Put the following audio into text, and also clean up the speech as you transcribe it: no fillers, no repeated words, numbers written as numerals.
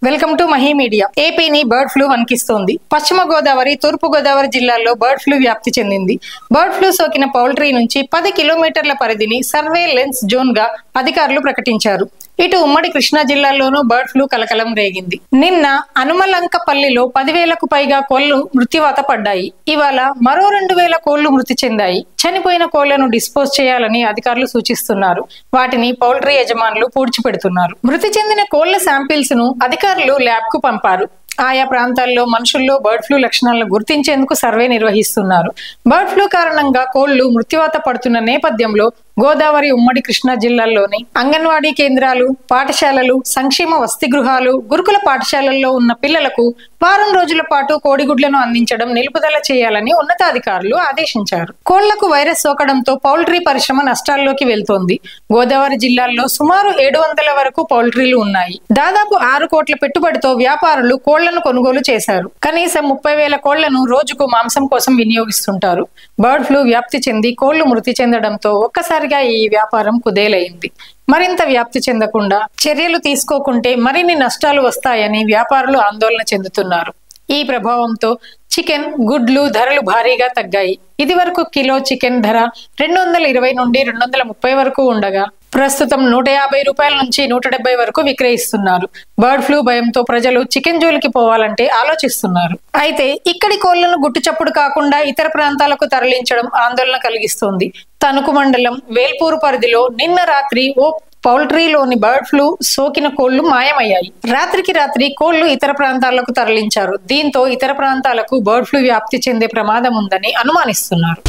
Welcome to Mahi media. ఏపీని bird flu వణికిస్తోంది. పశ్చిమ గోదావరి, తూర్పు గోదావరి జిల్లాల్లో బర్డ్ ఫ్లూ వ్యాప్తి చెందింది. బర్డ్ ఫ్లూ సోకిన పౌల్ట్రీ నుంచి 10 కిలోమీటర్ల పరిధిని సర్వేలెన్స్ జోన్ గా అధికారులు ప్రకటించారు. ఇటు ఉమ్మడి కృష్ణా జిల్లాల్లోనూ బర్డ్ ఫ్లూ కలకలం రేగింది. నిన్న అనుమలంకపల్లిలో 10,000కు పైగా కోళ్లు మృత్యువాత పడ్డాయి. ఇవాళ మరో 2,000 కోళ్లు మృతి చెందాయి. చనిపోయిన కోళ్లను డిస్పోజ్ చేయాలని అధికారులు సూచిస్తున్నారు. వాటిని పౌల్ట్రీ యజమానులు పూడ్చిపెడుతున్నారు. మృతి చెందిన కోళ్ల శాంపిల్స్ ను అధికారులు ల్యాబ్ కు పంపారు. ఆయా ప్రాంతాల్లో మనుషుల్లో బర్డ్ ఫ్లూ లక్షణాలను గుర్తించేందుకు సర్వే నిర్వహిస్తున్నారు. బర్డ్ ఫ్లూ కారణంగా కోళ్లు మృత్యువాత పడుతున్న నేపథ్యంలో గోదావరి, ఉమ్మడి కృష్ణా జిల్లాల్లోని అంగన్వాడీ కేంద్రాలు, పాఠశాలలు, సంక్షేమ వసతి గృహాలు, గురుకుల పాఠశాలల్లో ఉన్న పిల్లలకు వారం రోజుల పాటు కోడిగుడ్లను అందించడం నిలుపుదల చేయాలని ఉన్నతాధికారులు ఆదేశించారు. కోళ్లకు వైరస్ సోకడంతో పౌల్ట్రీ పరిశ్రమ నష్టాల్లోకి వెళ్తోంది. గోదావరి జిల్లాల్లో సుమారు 700 వరకు పౌల్ట్రీలు ఉన్నాయి. దాదాపు 6 కోట్ల పెట్టుబడితో వ్యాపారులు కోళ్లను కొనుగోలు చేశారు. కనీసం 30,000 కోళ్లను రోజుకు మాంసం కోసం వినియోగిస్తుంటారు. బర్డ్ ఫ్లూ వ్యాప్తి చెంది కోళ్లు మృతి చెందడంతో ఒక్కసారిగా ఈ వ్యాపారం కుదేలైంది. మరింత వ్యాప్తి చెందకుండా చర్యలు తీసుకోకుంటే మరిన్ని నష్టాలు వస్తాయని వ్యాపారులు ఆందోళన చెందుతున్నారు. ఈ ప్రభావంతో చికెన్, గుడ్లు ధరలు భారీగా తగ్గాయి. ఇది వరకు కిలో చికెన్ ధర 220 నుండి 230 వరకు ఉండగా ప్రస్తుతం 150 రూపాయల నుంచి 170 వరకు విక్రయిస్తున్నారు. బర్డ్ ఫ్లూ భయంతో ప్రజలు చికెన్ జోలికి పోవాలంటే ఆలోచిస్తున్నారు. అయితే ఇక్కడి కోళ్లను గుట్టుచప్పుడు కాకుండా ఇతర ప్రాంతాలకు తరలించడం ఆందోళన కలిగిస్తోంది. తణుకు మండలం వేల్పూరు పరిధిలో నిన్న రాత్రి ఓ పౌల్ట్రీలోని బర్డ్ ఫ్లూ సోకిన కోళ్లు మాయమయ్యాయి. రాత్రికి రాత్రి కోళ్లు ఇతర ప్రాంతాలకు తరలించారు. దీంతో ఇతర ప్రాంతాలకు బర్డ్ ఫ్లూ వ్యాప్తి చెందే ప్రమాదం ఉందని అనుమానిస్తున్నారు.